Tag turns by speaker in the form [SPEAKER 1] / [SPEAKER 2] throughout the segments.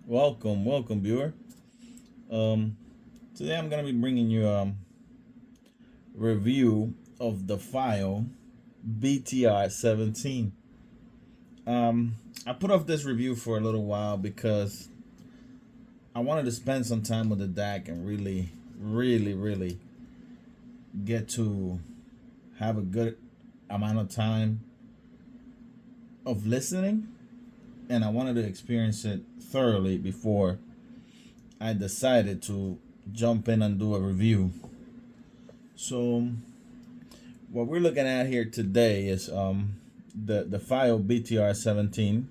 [SPEAKER 1] Welcome, viewer. Um, Today I'm gonna be bringing you review of the Fiio Btr17. I put off this review for a little while because I wanted to spend some time with the DAC and really get to have a good amount of time of listening, and I wanted to experience it thoroughly before I decided to jump in and do a review. So what we're looking at here today is the Fiio Btr17,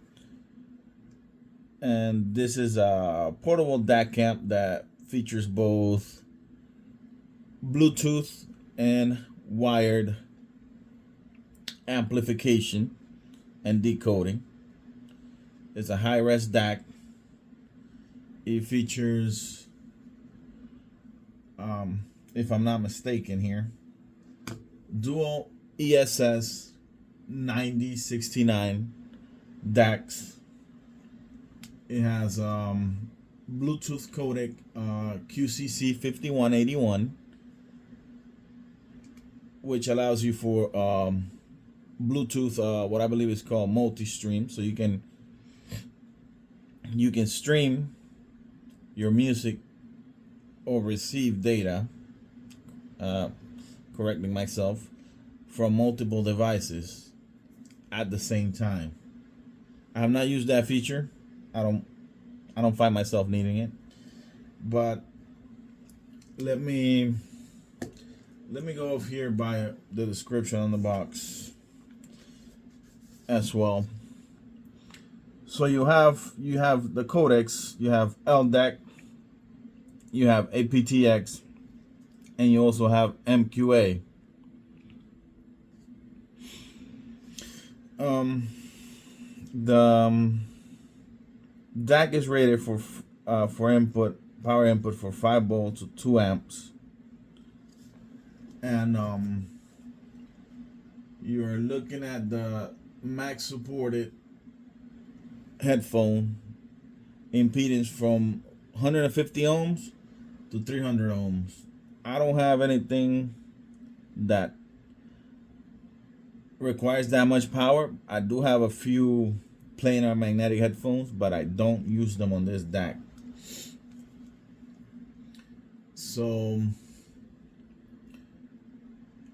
[SPEAKER 1] and this is a portable DAC amp that features both Bluetooth and wired amplification and decoding. It's a high-res DAC. It features, if I'm not mistaken here, dual ESS 9069 DACs. It has Bluetooth codec QCC 5181, which allows you for Bluetooth, what I believe is called multi-stream, so you can stream your music or receive data, correcting myself, from multiple devices at the same time. I have not used that feature. I don't find myself needing it. But let me go off here by the description on the box as well. So you have the codecs, you have LDAC, you have aptX, and you also have MQA. The DAC is rated for power input for 5 volts to 2 amps, and you're looking at the max supported headphone impedance from 150 ohms to 300 ohms. I don't have anything that requires that much power. I do have a few planar magnetic headphones, but I don't use them on this DAC. So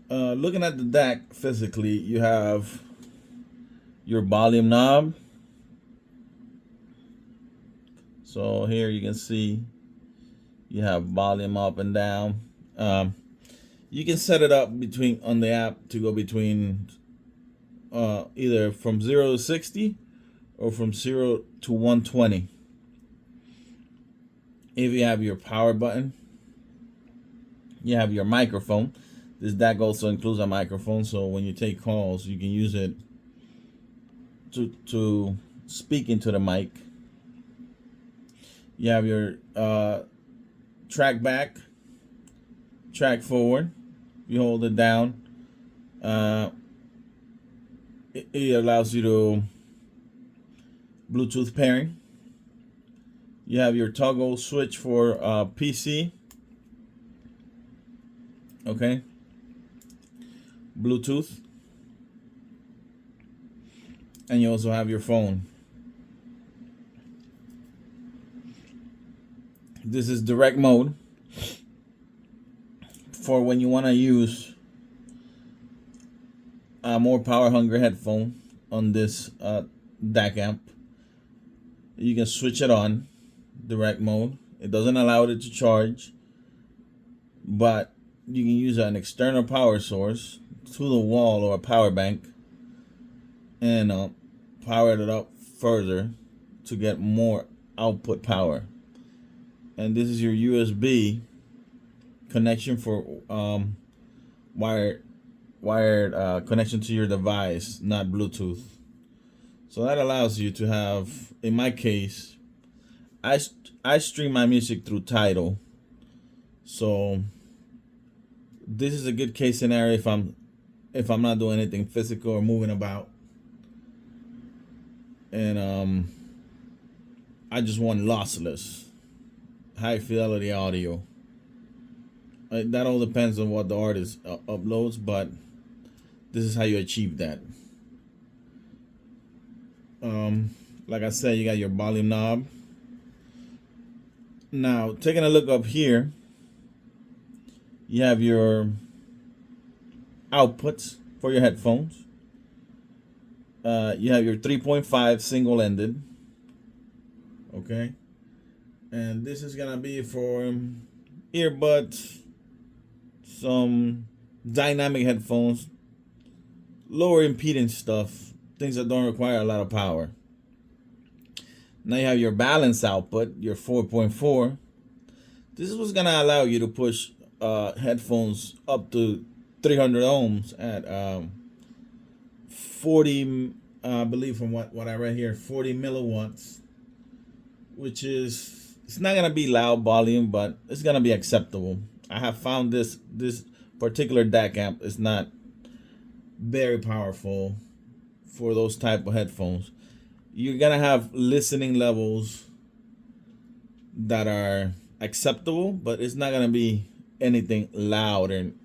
[SPEAKER 1] looking at the DAC physically, you have your volume knob. So here you can see you have volume up and down. You can set it up on the app to go between either from 0 to 60 or from 0 to 120. If you have your power button, you have your microphone. This DAC also includes a microphone, so when you take calls, you can use it to speak into the mic. You have your track back, track forward. You hold it down. It allows you to Bluetooth pairing. You have your toggle switch for PC. Okay. Bluetooth. And you also have your phone. This is direct mode for when you want to use a more power hungry headphone on this DAC amp. You can switch it on direct mode. It doesn't allow it to charge, but you can use an external power source to the wall or a power bank and power it up further to get more output power. And this is your USB connection for wired connection to your device, not Bluetooth. So that allows you to have, in my case, I stream my music through Tidal. So this is a good case scenario if I'm not doing anything physical or moving about. And I just want lossless, high fidelity audio. That all depends on what the artist uploads, but this is how you achieve that. Like I said, you got your volume knob. Now, taking a look up here, you have your outputs for your headphones. You have your 3.5 single-ended. Okay. And this is gonna be for earbuds, some dynamic headphones, lower impedance stuff, things that don't require a lot of power. Now you have your balance output, your 4.4. This is what's gonna allow you to push headphones up to 300 ohms at 40, I believe from what I read here, 40 milliwatts, which is, it's not gonna be loud volume, but it's gonna be acceptable. I have found this particular DAC amp is not very powerful for those type of headphones. You're gonna have listening levels that are acceptable, but it's not gonna be anything loud and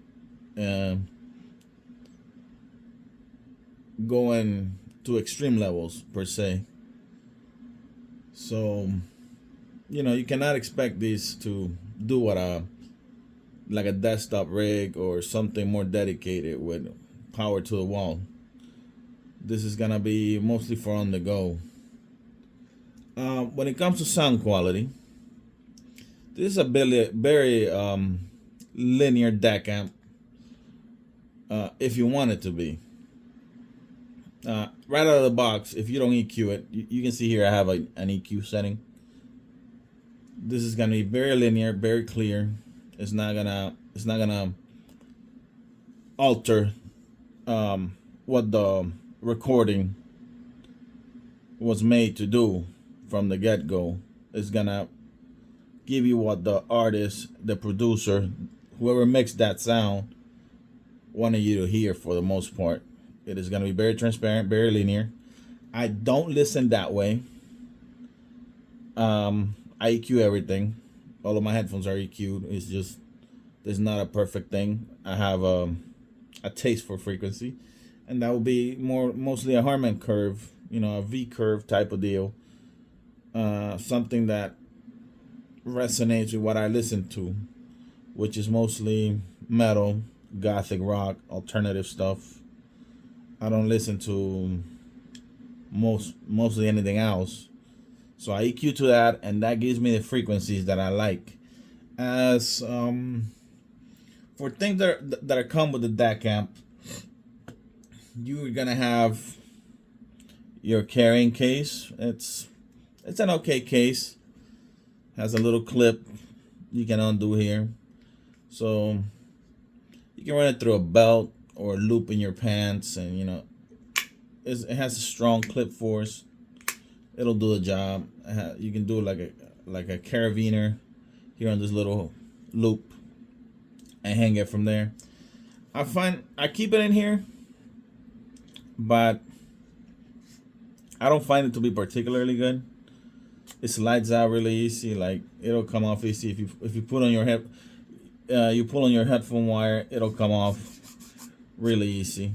[SPEAKER 1] going to extreme levels per se. So, you cannot expect these to do what like a desktop rig or something more dedicated with power to the wall. This is gonna be mostly for on the go. When it comes to sound quality, this is a very linear DAC amp. If you want it to be, right out of the box, if you don't EQ it, you can see here I have an EQ setting. This is gonna be very linear, very clear. It's not gonna alter what the recording was made to do from the get-go. It's gonna give you what the artist, the producer, whoever mixed that sound wanted you to hear for the most part. It is gonna be very transparent, very linear. I don't listen that way. I EQ everything. All of my headphones are EQ'd. It's just, there's not a perfect thing. I have a taste for frequency, and that will be mostly a Harman curve, a V curve type of deal. Something that resonates with what I listen to, which is mostly metal, gothic rock, alternative stuff. I don't listen to mostly anything else. So I EQ to that, and that gives me the frequencies that I like. As for things that are come with the DAC amp, you're gonna have your carrying case. It's an okay case. Has a little clip you can undo here, so you can run it through a belt or a loop in your pants, and it has a strong clip force. It'll do the job. You can do like a carabiner here on this little loop and hang it from there. I keep it in here, but I don't find it to be particularly good. It slides out really easy. Like, it'll come off easy if you put on your you pull on your headphone wire, it'll come off really easy.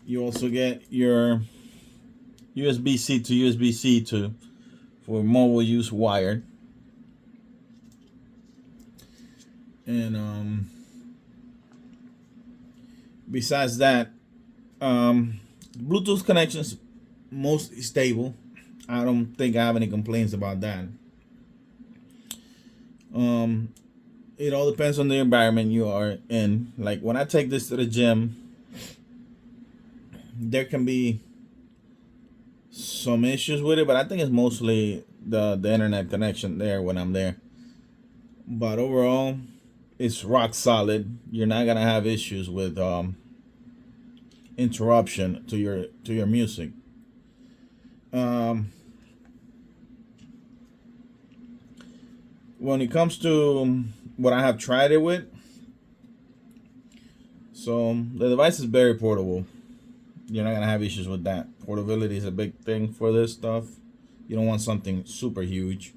[SPEAKER 1] You also get your USB-C to USB-C for mobile use wired. And besides that, Bluetooth connections mostly stable. I don't think I have any complaints about that. It all depends on the environment you are in. Like, when I take this to the gym, there can be some issues with it, but I think it's mostly the internet connection there when I'm there. But overall, it's rock solid. You're not gonna have issues with interruption to your music. When it comes to what I have tried it with, so the device is very portable. You're not gonna have issues with that. Portability is a big thing for this stuff. You don't want something super huge.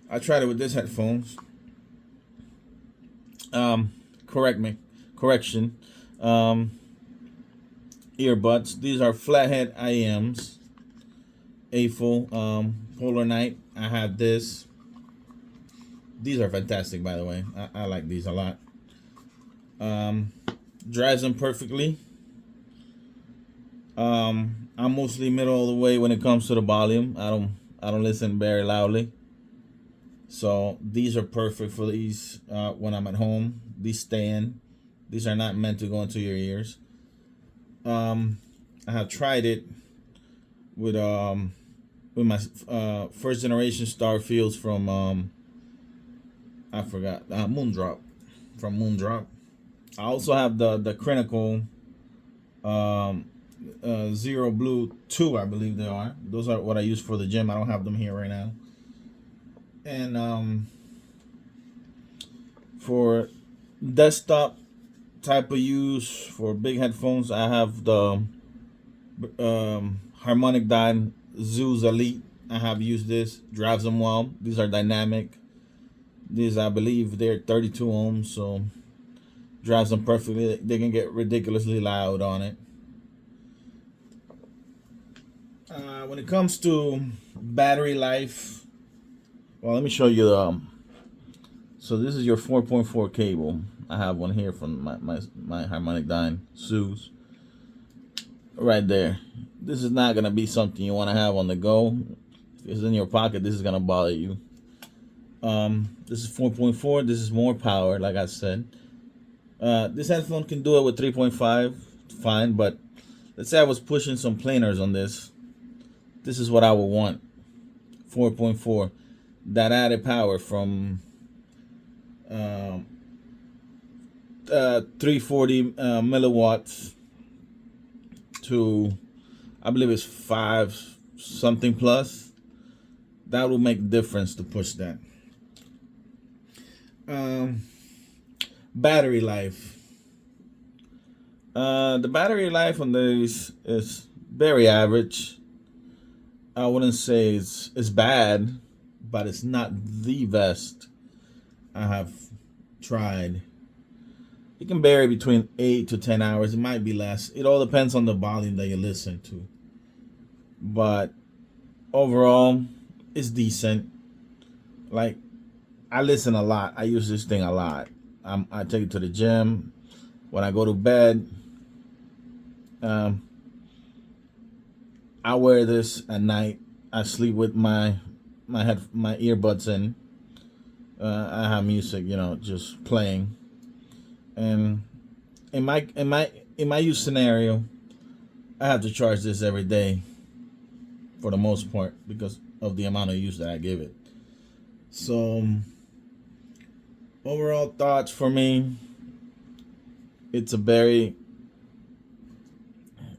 [SPEAKER 1] I tried it with this headphones. Correction. Earbuds. These are flathead IEMs. A-full Polar Night. I have this. These are fantastic, by the way. I like these a lot. Drives them perfectly. I'm mostly middle of the way when it comes to the volume. I don't listen very loudly. So these are perfect for these when I'm at home. These stay in. These are not meant to go into your ears. I have tried it with my first generation Starfields from I forgot Moondrop, from Moondrop. I also have the Critical Zero Blue 2, I believe they are. Those are what I use for the gym. I don't have them here right now. And for desktop type of use for big headphones, I have the Harmonic Dyne Zeus Elite. I have used this. Drives them well. These are dynamic. These, I believe, they're 32 ohms, so drives them perfectly. They can get ridiculously loud on it. When it comes to battery life, well, let me show you the. So this is your 4.4 cable. I have one here from my Harmonic Dyne Zeus. Right there. This is not gonna be something you want to have on the go. If it's in your pocket, this is gonna bother you. This is 4.4. This is more power, like I said. This headphone can do it with 3.5, fine. But let's say I was pushing some planers on this. This is what I would want. 4.4. That added power from 340 milliwatts to, I believe it's 5 something plus. That will make difference to push that. Battery life. The battery life on these is very average. I wouldn't say it's bad, but it's not the best I have tried. It can vary between 8 to 10 hours. It might be less. It all depends on the volume that you listen to. But overall, it's decent. Like, I listen a lot. I use this thing a lot. I take it to the gym. When I go to bed, I wear this at night. I sleep with my earbuds in. I have music, just playing. And in my use scenario, I have to charge this every day for the most part because of the amount of use that I give it. So overall thoughts for me, it's a very,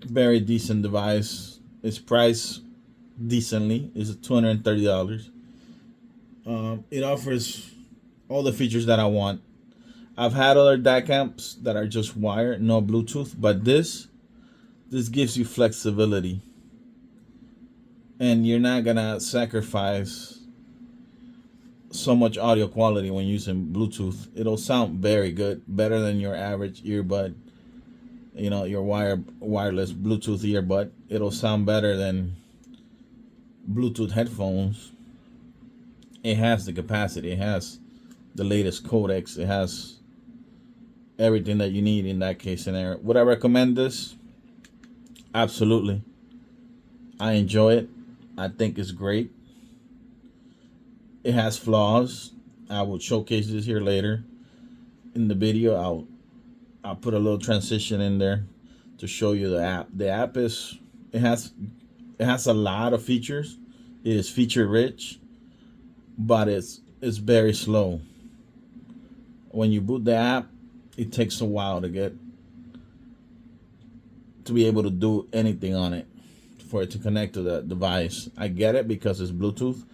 [SPEAKER 1] very decent device. It's priced decently. It's $230. It offers all the features that I want. I've had other DAC amps that are just wired, no Bluetooth, but this gives you flexibility. And you're not gonna sacrifice so much audio quality when using Bluetooth. It'll sound very good, better than your average earbud. Your wireless Bluetooth earbud. It'll sound better than Bluetooth headphones. It has the capacity. It has the latest codecs. It has everything that you need in that case scenario. Would I recommend this? Absolutely. I enjoy it. I think it's great. It has flaws. I will showcase this here later in the video. I'll put a little transition in there to show you the app. The app it has a lot of features. It is feature rich, but it's very slow. When you boot the app, it takes a while to be able to do anything on it, for it to connect to the device. I get it because it's Bluetooth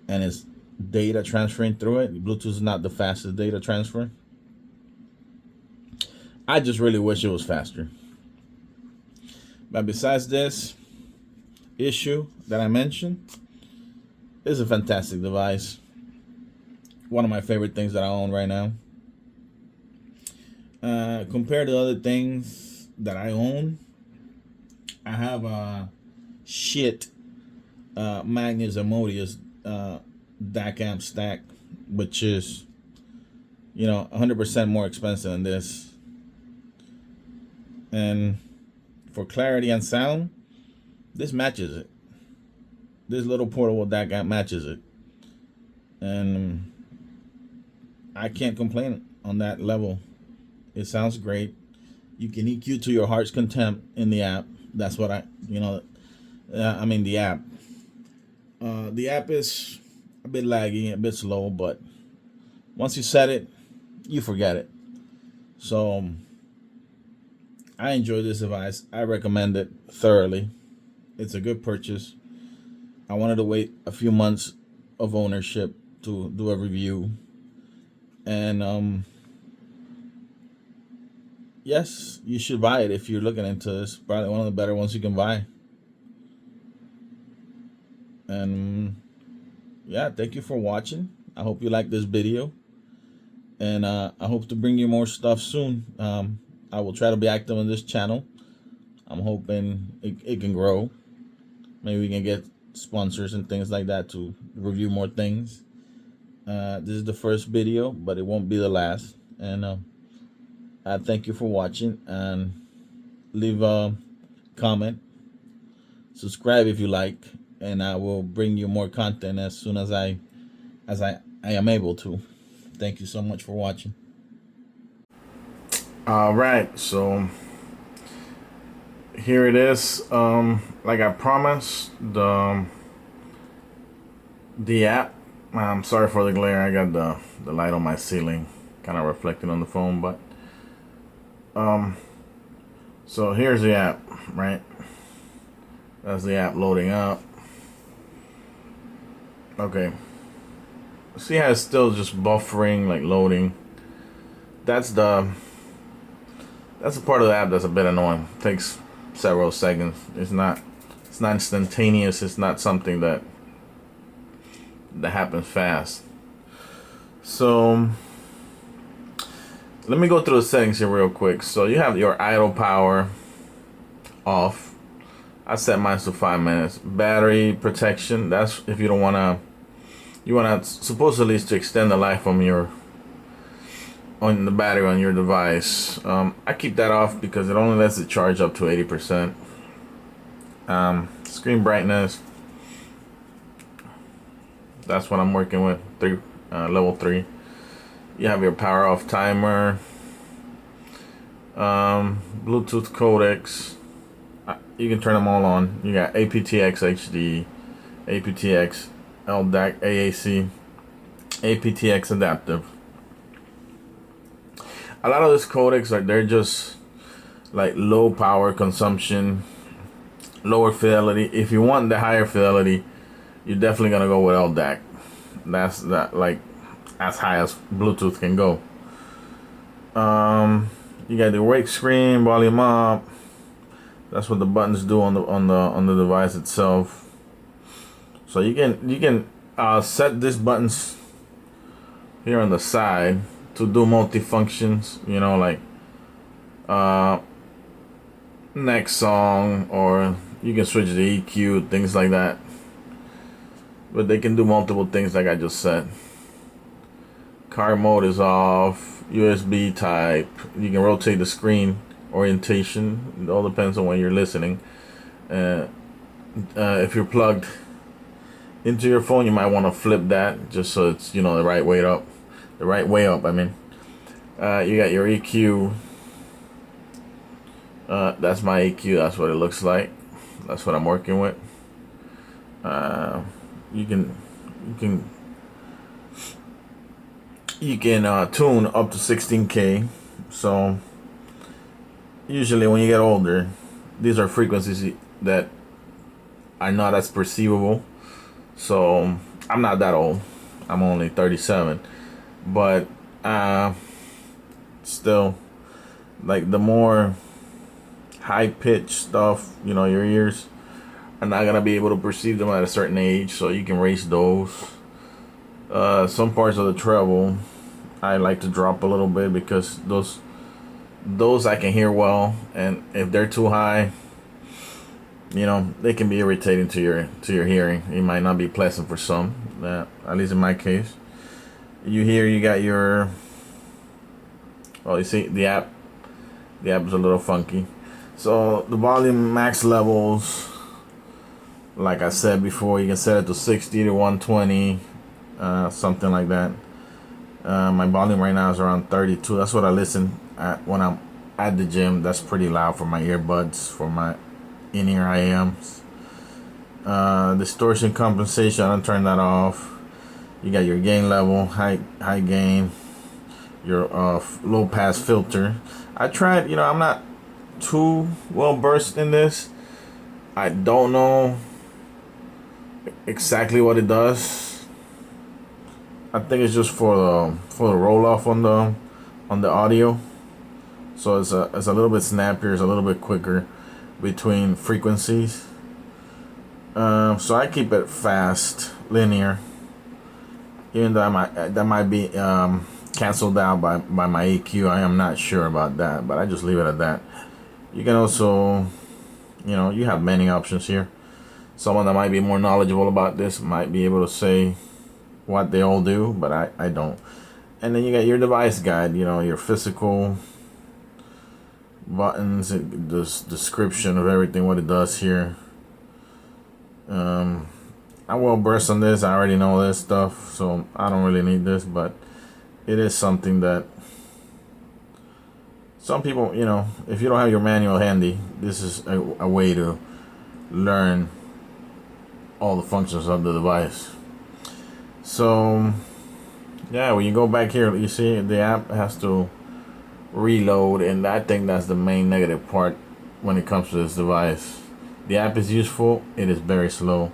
[SPEAKER 1] and it's data transferring through it. Bluetooth is not the fastest data transfer. I just really wish it was faster. But besides this issue that I mentioned, it's a fantastic device. One of my favorite things that I own right now. Compared to other things that I own, I have a shit Magnus Amodius DAC amp stack, which is 100% more expensive than this. And for clarity and sound, this matches it. This little portable DAC amp matches it. And I can't complain on that level. It sounds great. You can EQ to your heart's content in the app. That's what the app. The app is a bit laggy, a bit slow, but once you set it, you forget it. So I enjoy this device. I recommend it thoroughly. It's a good purchase. I wanted to wait a few months of ownership to do a review. And yes, you should buy it if you're looking into this. Probably one of the better ones you can buy. And yeah, thank you for watching. I hope you like this video. And I hope to bring you more stuff soon. I will try to be active on this channel. I'm hoping it can grow. Maybe we can get sponsors and things like that to review more things. This is the first video, but it won't be the last. And I thank you for watching, and leave a comment, subscribe if you like, and I will bring you more content as soon as I am able to. Thank you so much for watching. All right, so here it is. Like I promised, the app. I'm sorry for the glare. I got the light on my ceiling, kind of reflecting on the phone, but so here's the app, right? That's the app loading up. Okay. See how it's still just buffering, like loading. That's the part of the app that's a bit annoying. It takes several seconds. It's not instantaneous. It's not something that happens fast. So let me go through the settings here real quick. So you have your idle power off. I set mine to 5 minutes. Battery protection, that's if you don't want to, supposedly to extend the life on the battery on your device. I keep that off because it only lets it charge up to 80%. Screen brightness, that's what I'm working with, level 3. You have your power off timer, Bluetooth codecs. You can turn them all on. You got aptX HD, aptX LDAC, AAC, aptX adaptive. A lot of these codecs, like, they're just like low power consumption, lower fidelity. If you want the higher fidelity, you're definitely gonna go with LDAC. That's like as high as Bluetooth can go. You got the wake screen, volume up. That's what the buttons do on the device itself. So you can set these buttons here on the side to do multi-functions, like next song, or you can switch the EQ, things like that. But they can do multiple things like I just said. Car mode is off, USB type. You can rotate the screen orientation. It all depends on when you're listening. If you're plugged into your phone, you might want to flip that just so it's the right way up. The right way up, I mean. You got your EQ. That's my EQ. That's what it looks like. That's what I'm working with. You can tune up to 16K. So usually when you get older, these are frequencies that are not as perceivable. So I'm not that old. I'm only 37, but still, Like the more high pitched stuff, you know, your ears are not gonna be able to perceive them at a certain age, so you can raise those. Some parts of the treble I like to drop a little bit because those I can hear well, and if they're too high, you know, they can be irritating to your hearing. It might not be pleasant for some, at least in my case. You got your, well, you see the app is a little funky. So the volume max levels, like I said before, you can set it to 60 to 120, something like that. My volume right now is around 32. That's what I listen at when I'm at the gym. That's pretty loud for my earbuds, for my in-ear IMs. Distortion compensation, I'll turn that off. You got your gain level, high gain, your low pass filter. I tried, you know, I'm not too well versed in this. I don't know exactly what it does. I think it's just for the roll off on the audio. So it's a little bit snappier, it's a little bit quicker between frequencies. So I keep it fast, linear. Even though that might be canceled out by my EQ. I am not sure about that, but I just leave it at that. You can also, you know, you have many options here. Someone that might be more knowledgeable about this might be able to say what they all do, but I don't. And then you got your device guide, you know, your physical buttons, the description of everything, what it does here. I'm well versed on this. I already know this stuff, so I don't really need this, but it is something that some people, you know, if you don't have your manual handy, this is a way to learn all the functions of the device. So yeah, when you go back here, you see the app has to reload, and I think that's the main negative part when it comes to this device. The app is useful, it is very slow,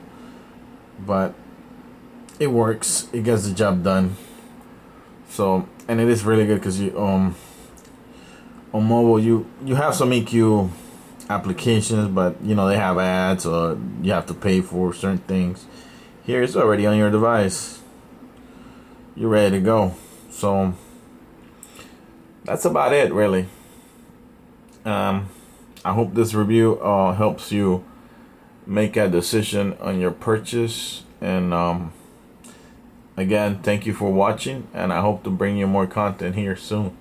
[SPEAKER 1] but it works, it gets the job done. So, and it is really good because you on mobile you have some EQ applications, but you know they have ads or you have to pay for certain things. Here it's already on your device, you're ready to go. So that's about it, really. I hope this review helps you make a decision on your purchase. And again, thank you for watching, and I hope to bring you more content here soon.